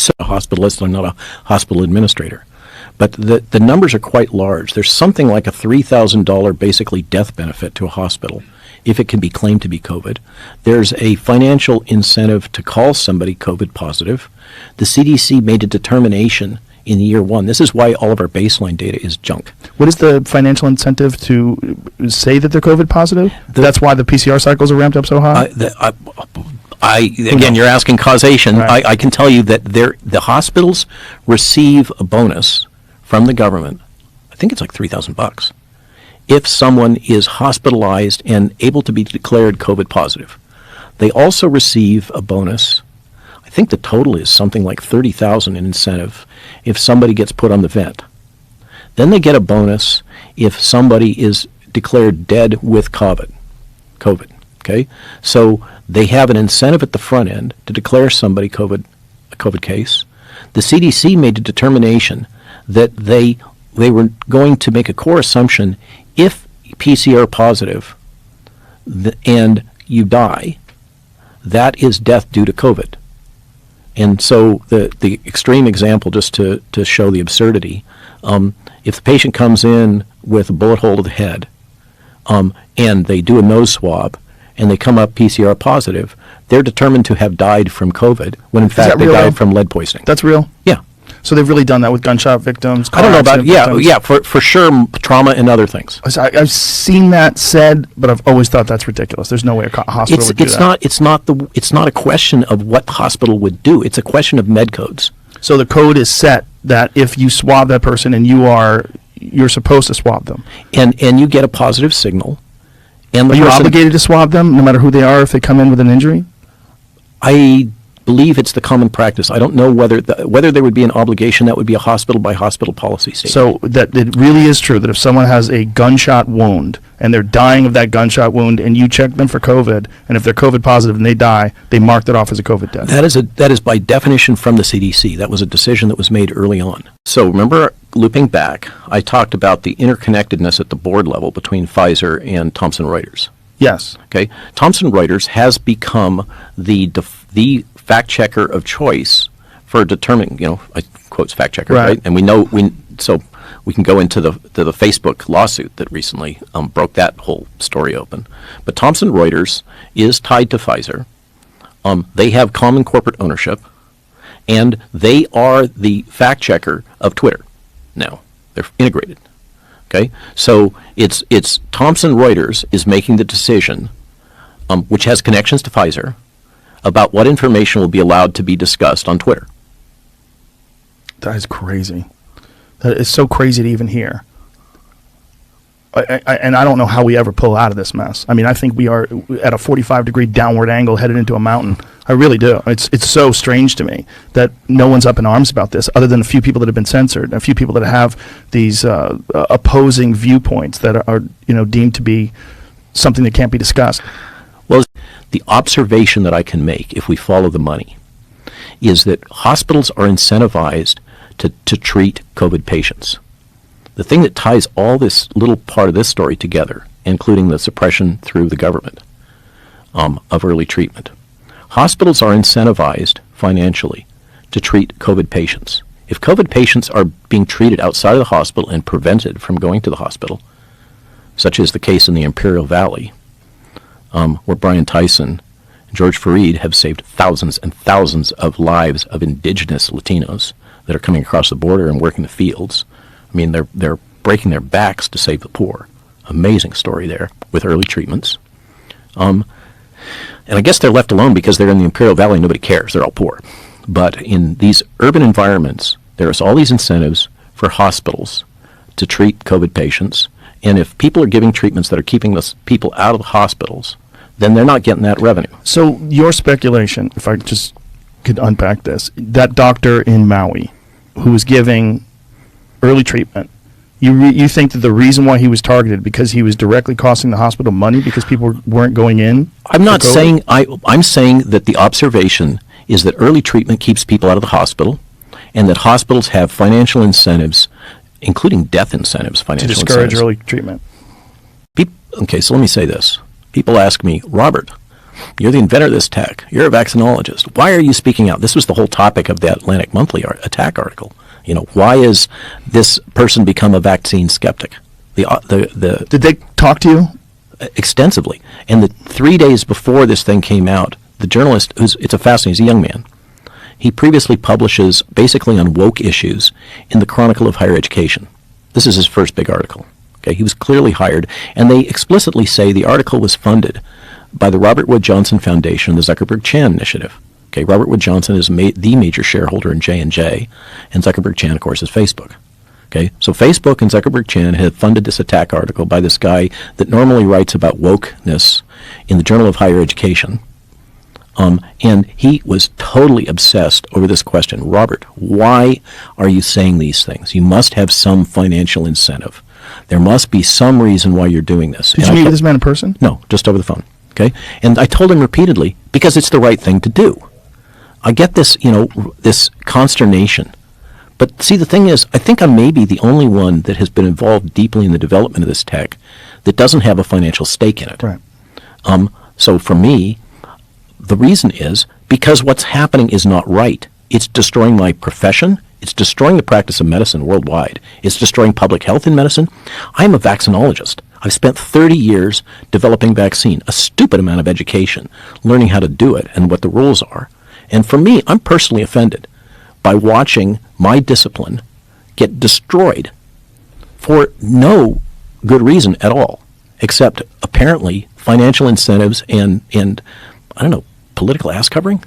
So a hospitalist, I'm not a hospital administrator. But the numbers are quite large. There's something like a $3,000 basically death benefit to a hospital if it can be claimed to be COVID. There's a financial incentive to call somebody COVID positive. The CDC made a determination in year one. This is why all of our baseline data is junk. What is the financial incentive to say that they're COVID positive? That's why the PCR cycles are ramped up so high? Again, you're asking causation. Right. I can tell you that the hospitals receive a bonus from the government. I think it's like $3,000 if someone is hospitalized and able to be declared COVID positive. They also receive a bonus. I think the total is something like $30,000 in incentive if somebody gets put on the vent. Then they get a bonus if somebody is declared dead with COVID. Okay, so they have an incentive at the front end to declare somebody a COVID case. The CDC made a determination that they were going to make a core assumption: if PCR positive and you die, that is death due to COVID. And so the extreme example, just to show the absurdity, if the patient comes in with a bullet hole to the head and they do a nose swab and they come up PCR positive, they're determined to have died from COVID when in fact they died from lead poisoning. That's real? Yeah. So they've really done that with gunshot victims? I don't know about, yeah, for sure, trauma and other things. I've seen that said, but I've always thought that's ridiculous. There's no way a hospital would do that. It's not a question of what the hospital would do. It's a question of med codes. So the code is set that if you swab that person and you're supposed to swab them. And you get a positive signal. And are you obligated to swab them no matter who they are if they come in with an injury? I believe it's the common practice. I don't know whether there would be an obligation. That would be a hospital by hospital policy statement. So that it really is true that if someone has a gunshot wound and they're dying of that gunshot wound and you check them for COVID, and if they're COVID positive and they die, they mark that off as a COVID death. That is by definition from the CDC. That was a decision that was made early on. So remember, looping back, I talked about the interconnectedness at the board level between Pfizer and Thomson Reuters. Yes. Okay. Thomson Reuters has become the fact checker of choice for determining, I quotes fact checker, right? And so we can go into the Facebook lawsuit that recently broke that whole story open. But Thomson Reuters is tied to Pfizer. They have common corporate ownership, and they are the fact checker of Twitter. Now they're integrated. Okay, so it's Thomson Reuters is making the decision, which has connections to Pfizer, about what information will be allowed to be discussed on Twitter. That is crazy. That is so crazy to even hear. And I don't know how we ever pull out of this mess. I mean, I think we are at a 45-degree downward angle headed into a mountain. I really do. It's so strange to me that no one's up in arms about this, other than a few people that have been censored, a few people that have these opposing viewpoints that are deemed to be something that can't be discussed. Well, the observation that I can make, if we follow the money, is that hospitals are incentivized to treat COVID patients. The thing that ties all this little part of this story together, including the suppression through the government of early treatment, hospitals are incentivized financially to treat COVID patients. If COVID patients are being treated outside of the hospital and prevented from going to the hospital, such as the case in the Imperial Valley, where Brian Tyson and George Fareed have saved thousands and thousands of lives of indigenous Latinos that are coming across the border and working the fields. I mean, they're breaking their backs to save the poor. Amazing story there with early treatments. And I guess they're left alone because they're in the Imperial Valley. Nobody cares. They're all poor. But in these urban environments, there's all these incentives for hospitals to treat COVID patients. And if people are giving treatments that are keeping those people out of the hospitals, then they're not getting that revenue. So your speculation, if I just could unpack this, that doctor in Maui who was giving early treatment, you think that the reason why he was targeted because he was directly costing the hospital money because people weren't going in? I'm not saying, I'm saying that the observation is that early treatment keeps people out of the hospital, and that hospitals have financial incentives, including death incentives, financial incentives. To discourage early treatment. Okay, so let me say this. People ask me, Robert, You're the inventor of this tech. You're a vaccinologist. Why are you speaking out? This was the whole topic of the Atlantic Monthly attack article. Why is this person become a vaccine skeptic? Did they talk to you? Extensively. And the 3 days before this thing came out, the journalist, he's a young man, he previously publishes basically on woke issues in the Chronicle of Higher Education. This is his first big article. Okay, he was clearly hired, and they explicitly say the article was funded by the Robert Wood Johnson Foundation and the Zuckerberg-Chan Initiative. Okay, Robert Wood Johnson is the major shareholder in J&J, and Zuckerberg-Chan, of course, is Facebook. Okay, so Facebook and Zuckerberg-Chan have funded this attack article by this guy that normally writes about wokeness in the Journal of Higher Education. And he was totally obsessed over this question. Robert, why are you saying these things? You must have some financial incentive. There must be some reason why you're doing this. Did you meet with this man in person? No, just over the phone. Okay, and I told him repeatedly, because it's the right thing to do. I get this, this consternation. But see, the thing is, I think I may be the only one that has been involved deeply in the development of this tech that doesn't have a financial stake in it. Right. So for me, the reason is because what's happening is not right. It's destroying my profession. It's destroying the practice of medicine worldwide. It's destroying public health in medicine. I'm a vaccinologist. I've spent 30 years developing vaccine, a stupid amount of education, learning how to do it and what the rules are. And for me, I'm personally offended by watching my discipline get destroyed for no good reason at all, except apparently financial incentives and I don't know, political ass covering.